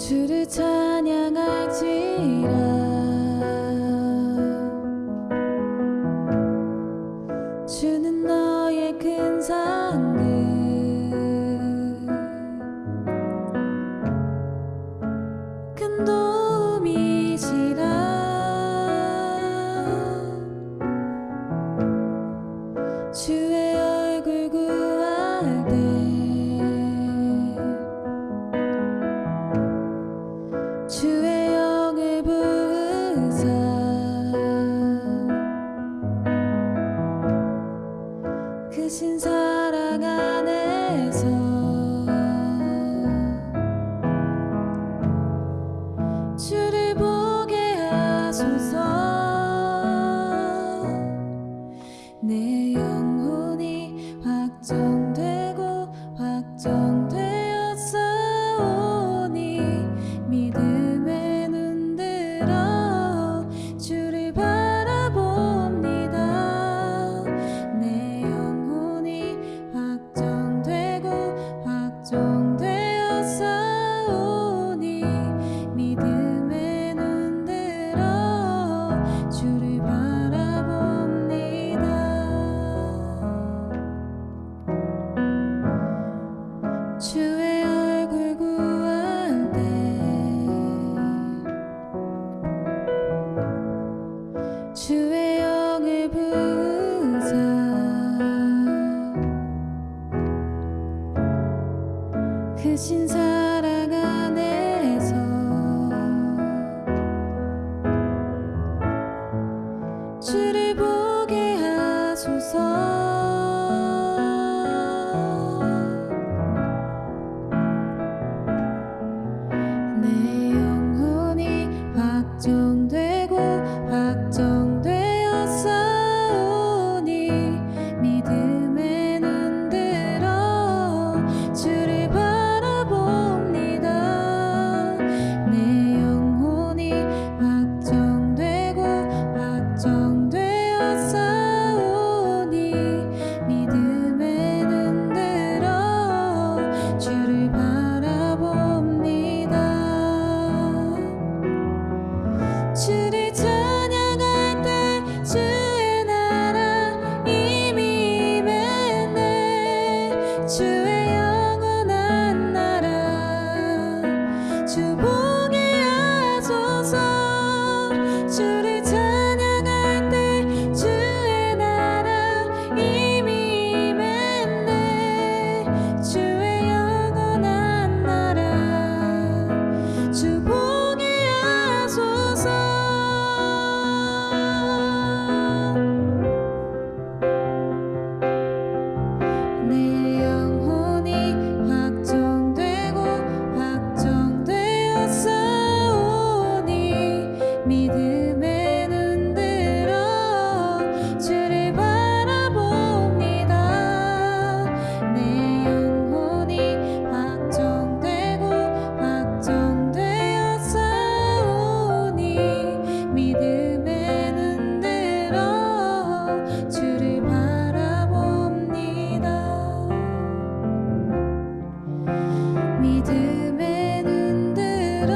주를 찬양할지라. 주는 너의 큰 상급 큰 도움이시라. 주의 얼굴 구할 때 주의 영을 부으사 크신 사랑 안에서 주를 보게 하소서. 내 영혼이 확정되고 확정되었사오니 믿음에 눈들어 주를 바라봅니다. 내 영혼이 확정되고 확정되었사오니 믿음에 눈들어 주를 바라봅니다. 주의 얼굴 구할 때 주의 영을 부으사 크신 사랑 안에서 주를 보게 하소서. 내 영혼이 확정되고 확정되었사오니 믿음에 눈들어 주를 바라봅니다. 내 영혼이 확정되고 확정되었사오니 믿음에 눈들어 주를 바라봅니다. 주를 찬양할 때 주의 나라 이미 임했네. 주의 영원한 나라 주 보게 하소서. 주를 찬양할 때 주의 나라 이미 임했네. 주의 영원한 나라 주 보게 하소서. 내 영혼이 확정되고 확정되었사오니 믿음에 눈들어 주를 바라봅니다. 내 영혼이 확정되고 확정되었사오니 믿음에 눈들어 주를 바라봅니다. 믿음에 눈들어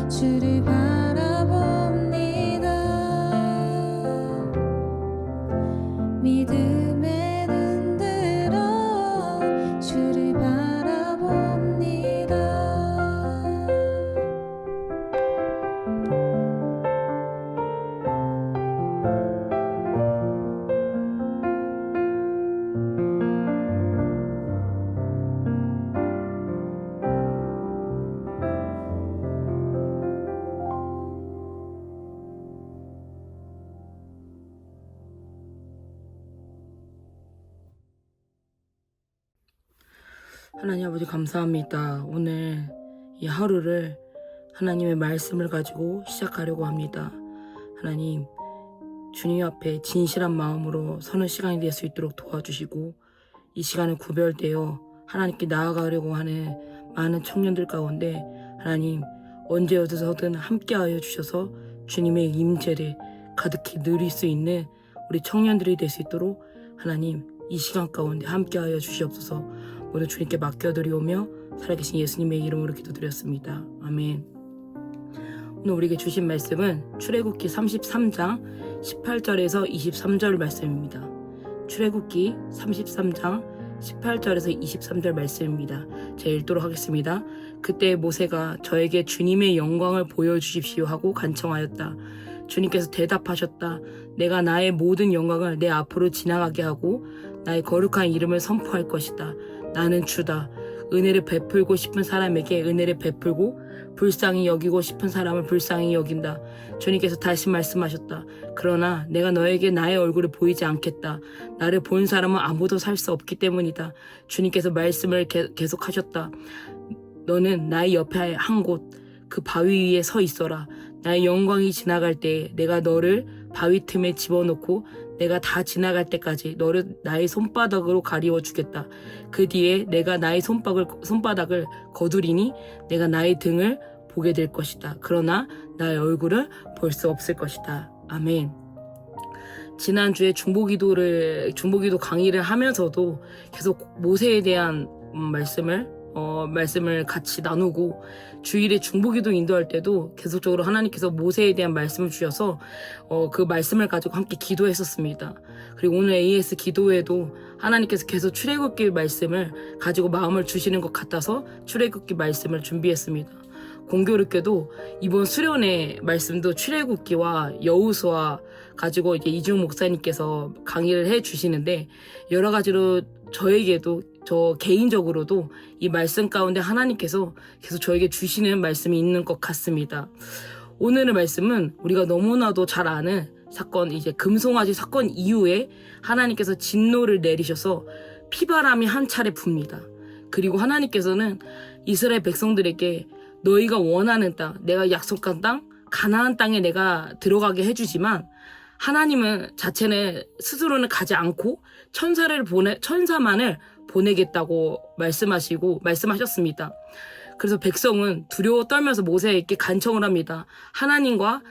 주를 바라봅니다. 믿음에 눈들어 주를 바라봅니다. 하나님 아버지 감사합니다. 오늘 이 하루를 하나님의 말씀을 가지고 시작하려고 합니다. 하나님, 주님 앞에 진실한 마음으로 서는 시간이 될 수 있도록 도와주시고 이 시간에 구별되어 하나님께 나아가려고 하는 많은 청년들 가운데 하나님 언제 어디서든 함께하여 주셔서 주님의 임재를 가득히 누릴 수 있는 우리 청년들이 될 수 있도록 하나님 이 시간 가운데 함께하여 주시옵소서. 모두 주님께 맡겨드리오며 살아계신 예수님의 이름으로 기도드렸습니다. 아멘. 오늘 우리에게 주신 말씀은 출애굽기 33장 18절에서 23절 말씀입니다. 출애굽기 33장 18절에서 23절 말씀입니다. 제가 읽도록 하겠습니다. 그때 모세가 저에게 주님의 영광을 보여주십시오 하고 간청하였다. 주님께서 대답하셨다. 내가 나의 모든 영광을 내 앞으로 지나가게 하고 나의 거룩한 이름을 선포할 것이다. 나는 주다. 은혜를 베풀고 싶은 사람에게 은혜를 베풀고 불쌍히 여기고 싶은 사람을 불쌍히 여긴다. 주님께서 다시 말씀하셨다. 그러나 내가 너에게 나의 얼굴을 보이지 않겠다. 나를 본 사람은 아무도 살 수 없기 때문이다. 주님께서 말씀을 계속하셨다. 너는 나의 옆에 한 곳 그 바위 위에 서 있어라. 나의 영광이 지나갈 때에 내가 너를 바위 틈에 집어넣고 내가 다 지나갈 때까지 너를 나의 손바닥으로 가리워 주겠다. 그 뒤에 내가 나의 손바닥을 거두리니 내가 나의 등을 보게 될 것이다. 그러나 나의 얼굴을 볼 수 없을 것이다. 아멘. 지난주에 중보기도 강의를 하면서도 계속 모세에 대한 말씀을 같이 나누고 주일에 중보기도 인도할 때도 계속적으로 하나님께서 모세에 대한 말씀을 주셔서 그 말씀을 가지고 함께 기도했었습니다. 그리고 오늘 AS 기도회도 하나님께서 계속 출애굽기 말씀을 가지고 마음을 주시는 것 같아서 출애굽기 말씀을 준비했습니다. 공교롭게도 이번 수련회 말씀도 출애굽기와 여호수아 가지고 이제 이중 목사님께서 강의를 해 주시는데 여러 가지로 저에게도 저 개인적으로도 이 말씀 가운데 하나님께서 계속 저에게 주시는 말씀이 있는 것 같습니다. 오늘의 말씀은 우리가 너무나도 잘 아는 사건, 이제 금송아지 사건 이후에 하나님께서 진노를 내리셔서 피바람이 한 차례 붑니다. 그리고 하나님께서는 이스라엘 백성들에게 너희가 원하는 땅, 내가 약속한 땅, 가나안 땅에 내가 들어가게 해주지만 하나님은 자체는 스스로는 가지 않고 천사만을 보내겠다고 말씀하셨습니다. 그래서 백성은 두려워 떨면서 모세에게 간청을 합니다. 하나님과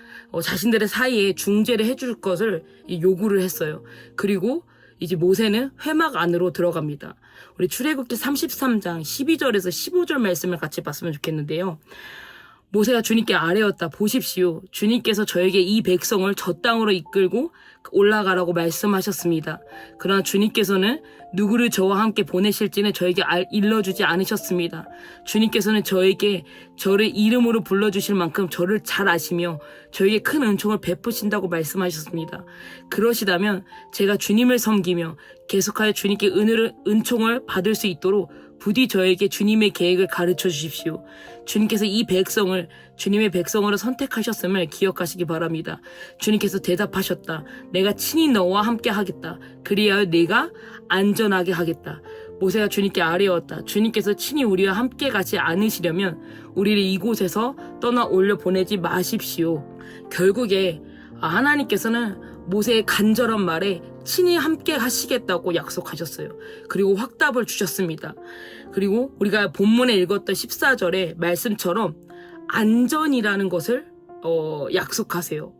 자신들의 사이에 중재를 해줄 것을 요구를 했어요. 그리고 이제 모세는 회막 안으로 들어갑니다. 우리 출애굽기 33장 12절에서 15절 말씀을 같이 봤으면 좋겠는데요. 모세가 주님께 아뢰었다. 보십시오. 주님께서 저에게 이 백성을 저 땅으로 이끌고 올라가라고 말씀하셨습니다. 그러나 주님께서는 누구를 저와 함께 보내실지는 저에게 일러주지 않으셨습니다. 주님께서는 저에게 저를 이름으로 불러주실 만큼 저를 잘 아시며 저에게 큰 은총을 베푸신다고 말씀하셨습니다. 그러시다면 제가 주님을 섬기며 계속하여 주님께 은총을 받을 수 있도록 부디 저에게 주님의 계획을 가르쳐 주십시오. 주님께서 이 백성을 주님의 백성으로 선택하셨음을 기억하시기 바랍니다. 주님께서 대답하셨다. 내가 친히 너와 함께 하겠다. 그리하여 네가 안전하게 하겠다. 모세가 주님께 아뢰었다. 주님께서 친히 우리와 함께 가지 않으시려면 우리를 이곳에서 떠나 올려 보내지 마십시오. 결국에 하나님께서는 모세의 간절한 말에 친히 함께 하시겠다고 약속하셨어요. 그리고 확답을 주셨습니다. 그리고 우리가 본문에 읽었던 14절의 말씀처럼 안전이라는 것을 약속하세요.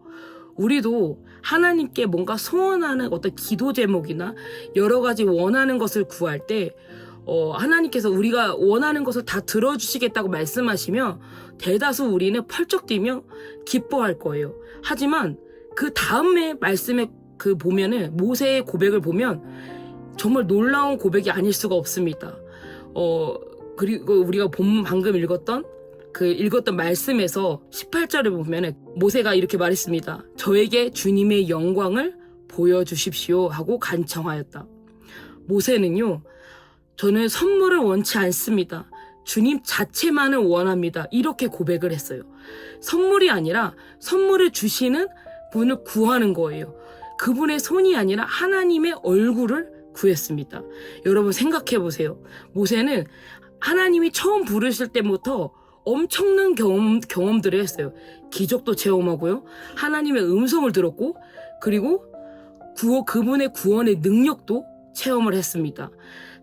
우리도 하나님께 뭔가 소원하는 어떤 기도 제목이나 여러 가지 원하는 것을 구할 때 하나님께서 우리가 원하는 것을 다 들어주시겠다고 말씀하시면 대다수 우리는 펄쩍 뛰며 기뻐할 거예요. 하지만 그 다음에 말씀에 보면은 모세의 고백을 보면 정말 놀라운 고백이 아닐 수가 없습니다. 그리고 우리가 방금 읽었던 말씀에서 18절을 보면은 모세가 이렇게 말했습니다. 저에게 주님의 영광을 보여주십시오 하고 간청하였다. 모세는요, 저는 선물을 원치 않습니다. 주님 자체만을 원합니다. 이렇게 고백을 했어요. 선물이 아니라 선물을 주시는 분을 구하는 거예요. 그분의 손이 아니라 하나님의 얼굴을 구했습니다. 여러분 생각해 보세요. 모세는 하나님이 처음 부르실 때부터 엄청난 경험들을 했어요. 기적도 체험하고요. 하나님의 음성을 들었고 그리고 그분의 구원의 능력도 체험을 했습니다.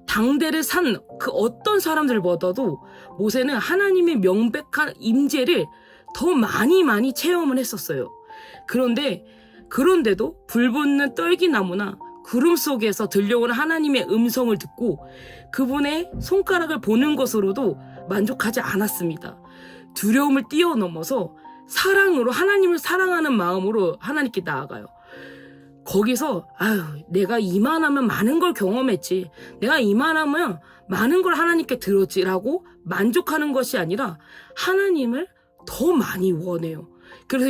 당대를 산 그 어떤 사람들보다도 모세는 하나님의 명백한 임재를 더 많이 체험을 했었어요. 그런데도 불붙는 떨기나무나 구름 속에서 들려오는 하나님의 음성을 듣고 그분의 손가락을 보는 것으로도 만족하지 않았습니다. 두려움을 뛰어넘어서 사랑으로, 하나님을 사랑하는 마음으로 하나님께 나아가요. 거기서 내가 이만하면 많은 걸 경험했지, 내가 이만하면 많은 걸 하나님께 들었지라고 만족하는 것이 아니라 하나님을 더 많이 원해요. 그래서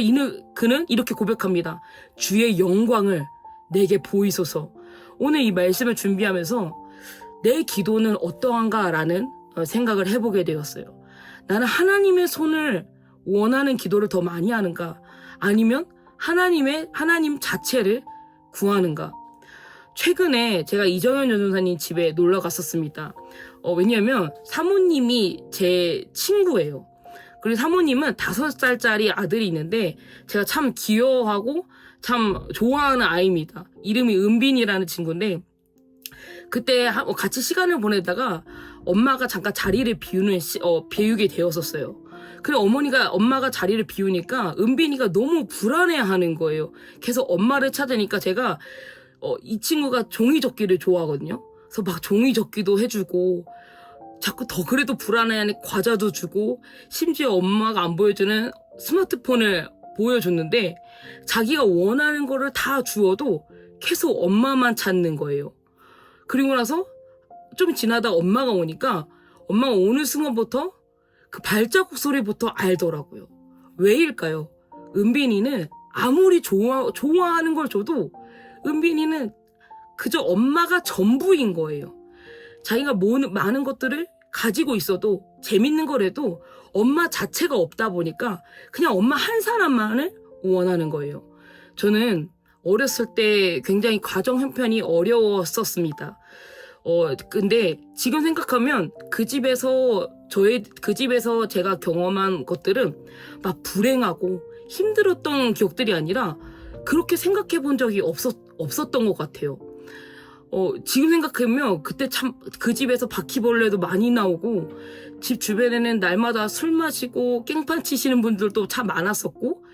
그는 이렇게 고백합니다. 주의 영광을 내게 보이소서. 오늘 이 말씀을 준비하면서 내 기도는 어떠한가라는 생각을 해보게 되었어요. 나는 하나님의 손을 원하는 기도를 더 많이 하는가, 아니면 하나님 자체를 구하는가. 최근에 제가 이정현 전도사님 집에 놀러 갔었습니다. 왜냐하면 사모님이 제 친구예요. 그리고 사모님은 5살짜리 아들이 있는데 제가 참 귀여워하고 참 좋아하는 아이입니다. 이름이 은빈이라는 친구인데, 그때 같이 시간을 보내다가 엄마가 잠깐 자리를 비우게 되었었어요. 그리고 엄마가 자리를 비우니까 은빈이가 너무 불안해하는 거예요. 계속 엄마를 찾으니까 제가 이 친구가 종이접기를 좋아하거든요. 그래서 막 종이접기도 해주고, 자꾸 더 그래도 불안해하는 과자도 주고, 심지어 엄마가 안 보여주는 스마트폰을 보여줬는데 자기가 원하는 거를 다 주어도 계속 엄마만 찾는 거예요. 그리고 나서 좀 지나다 엄마가 오니까 엄마가 오는 순간부터 그 발자국 소리부터 알더라고요. 왜일까요? 은빈이는 아무리 좋아하는 걸 줘도 은빈이는 그저 엄마가 전부인 거예요. 자기가 많은 것들을 가지고 있어도, 재밌는 거라도 엄마 자체가 없다 보니까 그냥 엄마 한 사람만을 원하는 거예요. 저는 어렸을 때 굉장히 가정 형편이 어려웠었습니다. 근데 지금 생각하면 그 집에서 제가 경험한 것들은 막 불행하고 힘들었던 기억들이 아니라 그렇게 생각해 본 적이 없었던 것 같아요. 지금 생각하면 그때 참 그 집에서 바퀴벌레도 많이 나오고, 집 주변에는 날마다 술 마시고 깽판 치시는 분들도 참 많았었고,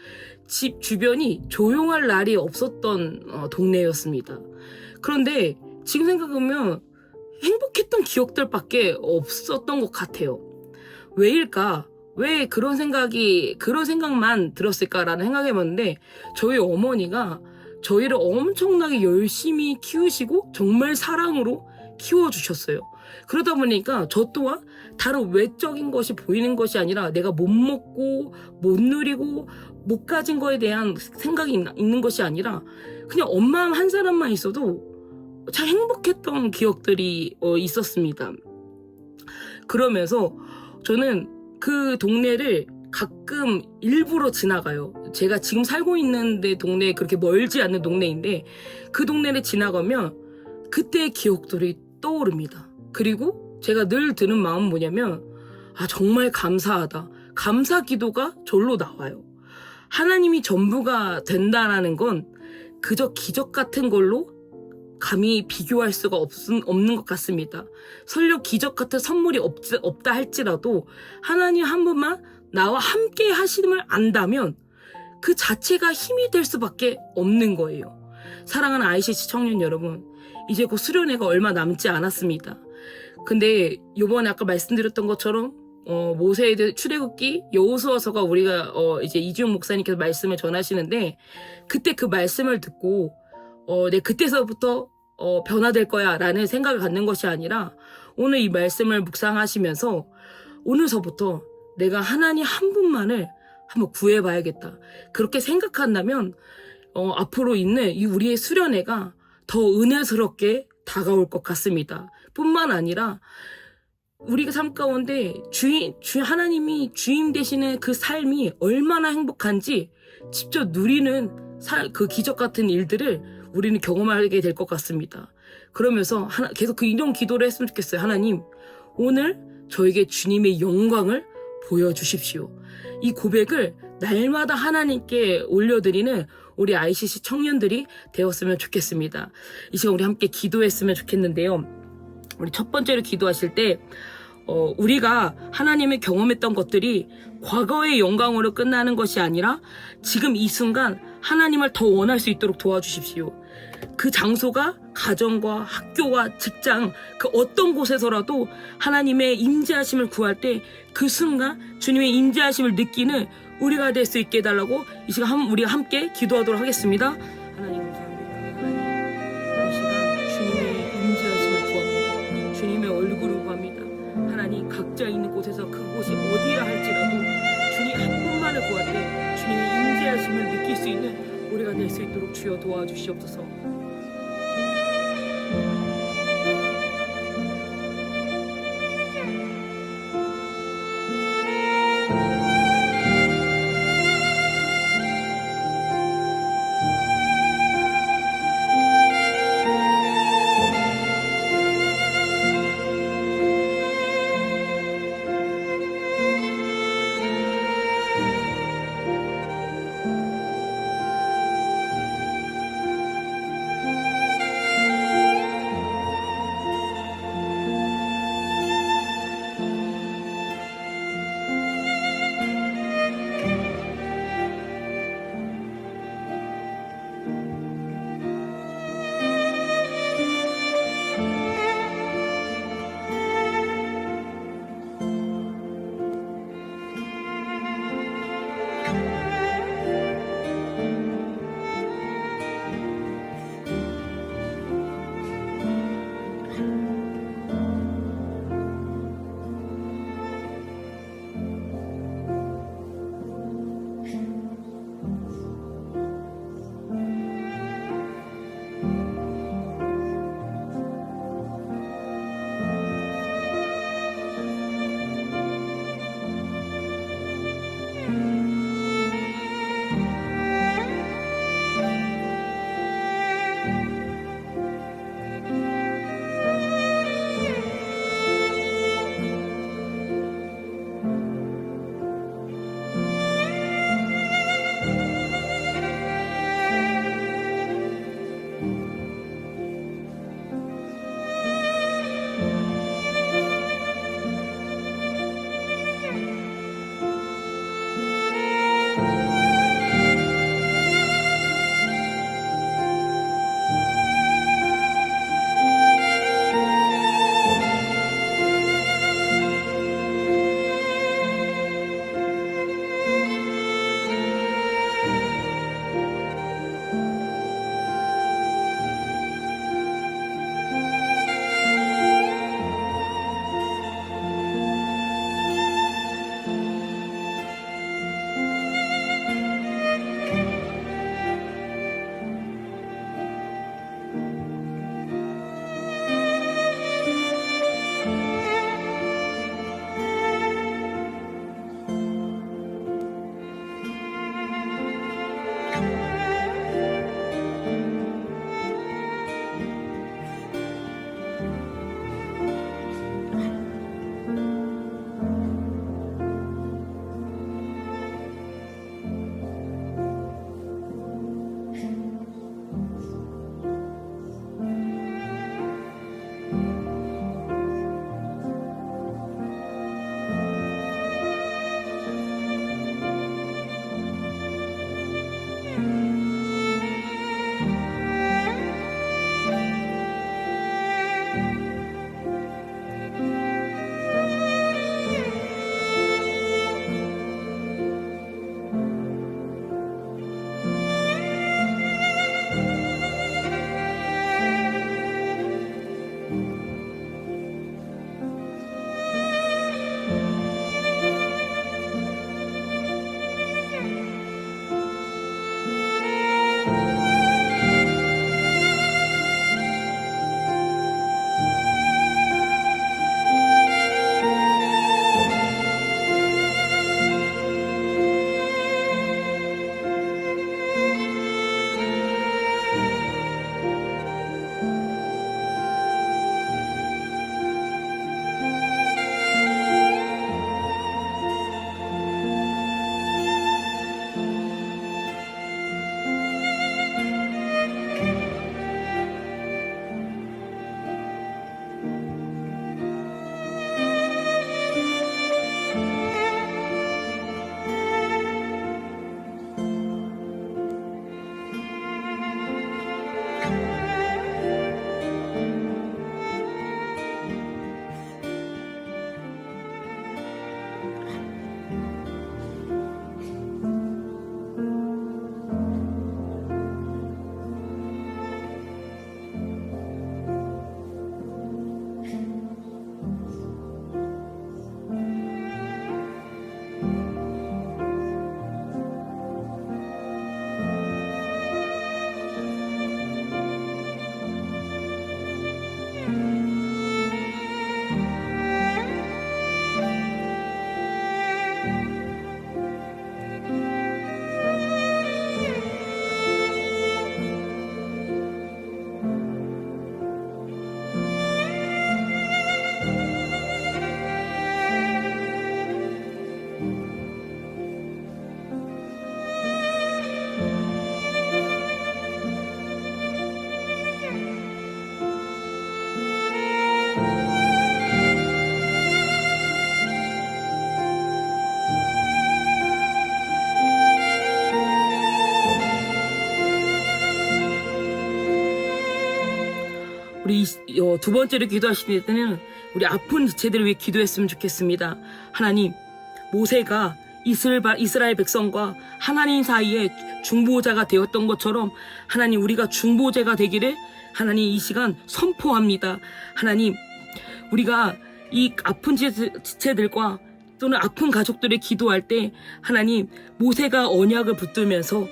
집 주변이 조용할 날이 없었던 동네였습니다. 그런데 지금 생각하면 행복했던 기억들밖에 없었던 것 같아요. 왜일까? 왜 그런 생각만 들었을까라는 생각해봤는데, 저희 어머니가 저희를 엄청나게 열심히 키우시고 정말 사랑으로 키워주셨어요. 그러다 보니까 저 또한 다른 외적인 것이 보이는 것이 아니라 내가 못 먹고 못 누리고 못 가진 거에 대한 생각이 있는 것이 아니라 그냥 엄마 한 사람만 있어도 참 행복했던 기억들이 있었습니다. 그러면서 저는 그 동네를 가끔 일부러 지나가요. 제가 지금 살고 있는 동네 그렇게 멀지 않는 동네인데 그 동네를 지나가면 그때의 기억들이 떠오릅니다. 그리고 제가 늘 드는 마음은 뭐냐면 정말 감사하다. 감사 기도가 절로 나와요. 하나님이 전부가 된다라는 건 그저 기적 같은 걸로 감히 비교할 수가 없는 것 같습니다. 설령 기적 같은 선물이 없다 할지라도 하나님 한 분만 나와 함께 하심을 안다면 그 자체가 힘이 될 수밖에 없는 거예요. 사랑하는 ICC 청년 여러분, 이제 곧 수련회가 얼마 남지 않았습니다. 근데 요번에 아까 말씀드렸던 것처럼 모세에 대해 출애굽기 여호수아서가 우리가 이제 이주영 목사님께서 말씀을 전하시는데, 그때 그 말씀을 듣고 내 그때서부터 변화될 거야 라는 생각을 갖는 것이 아니라 오늘 이 말씀을 묵상하시면서 오늘서부터 내가 하나님 한 분만을 한번 구해봐야겠다. 그렇게 생각한다면 앞으로 있는 이 우리의 수련회가 더 은혜스럽게 다가올 것 같습니다. 뿐만 아니라 우리가 삶 가운데 하나님이 주인 되시는 그 삶이 얼마나 행복한지 직접 누리는 그 기적 같은 일들을 우리는 경험하게 될 것 같습니다. 그러면서 계속 이런 기도를 했으면 좋겠어요. 하나님, 오늘 저에게 주님의 영광을 보여주십시오. 이 고백을 날마다 하나님께 올려드리는 우리 ICC 청년들이 되었으면 좋겠습니다. 이 시간 우리 함께 기도했으면 좋겠는데요. 우리 첫 번째로 기도하실 때 우리가 하나님을 경험했던 것들이 과거의 영광으로 끝나는 것이 아니라 지금 이 순간 하나님을 더 원할 수 있도록 도와주십시오. 그 장소가 가정과 학교와 직장 그 어떤 곳에서라도 하나님의 임재하심을 구할 때 그 순간 주님의 임재하심을 느끼는 우리가 될 수 있게 해달라고 이 시간 우리가 함께 기도하도록 하겠습니다. 하나님 감사합니다. 하나님 이 시간 주님의 임재하심을 구합니다. 주님의 얼굴을 구합니다. 하나님 각자 있는 곳에서 그곳이 어디라 할지라도 주님 한 분만을 구할 때 주님의 임재하심을 느낄 수 있는 우리가 될 수 있도록 주여 도와주시옵소서. 두 번째로 기도하실 때는 우리 아픈 지체들을 위해 기도했으면 좋겠습니다. 하나님, 모세가 이스라엘 백성과 하나님 사이에 중보자가 되었던 것처럼 하나님, 우리가 중보자가 되기를 하나님 이 시간 선포합니다. 하나님, 우리가 이 아픈 지체들과 또는 아픈 가족들을 기도할 때 하나님, 모세가 언약을 붙들면서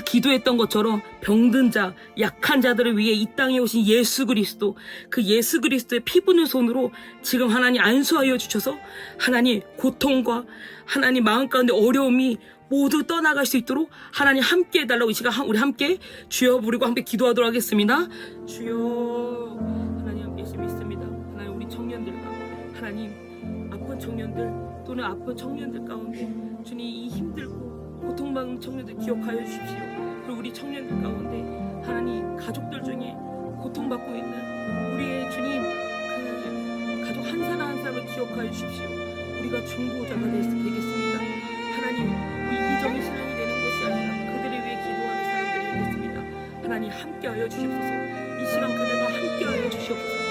기도했던 것처럼 병든 자, 약한 자들을 위해 이 땅에 오신 예수 그리스도, 그 예수 그리스도의 피 부는 손으로 지금 하나님 안수하여 주셔서 하나님 고통과 하나님 마음 가운데 어려움이 모두 떠나갈 수 있도록 하나님 함께 해달라고 이 시간 우리 함께 주여 부르고 함께 기도하도록 하겠습니다. 주여. 하나님 함께 믿습니다. 하나님, 우리 청년들과 하나님 아픈 청년들 또는 아픈 청년들 가운데 주님, 이 힘들고 고통받는 청년들 기억하여 주십시오. 그리고 우리 청년들 가운데 하나님 가족들 중에 고통받고 있는 우리의 주님, 그 가족 한 사람 한 사람을 기억하여 주십시오. 우리가 중보자가 되겠습니다. 하나님, 우리 이정의 신앙이 되는 것이 아니라 그들을 위해 기도하는 사람들이 되겠습니다. 하나님 함께하여 주시옵소서. 이 시간 그들과 함께하여 주시옵소서.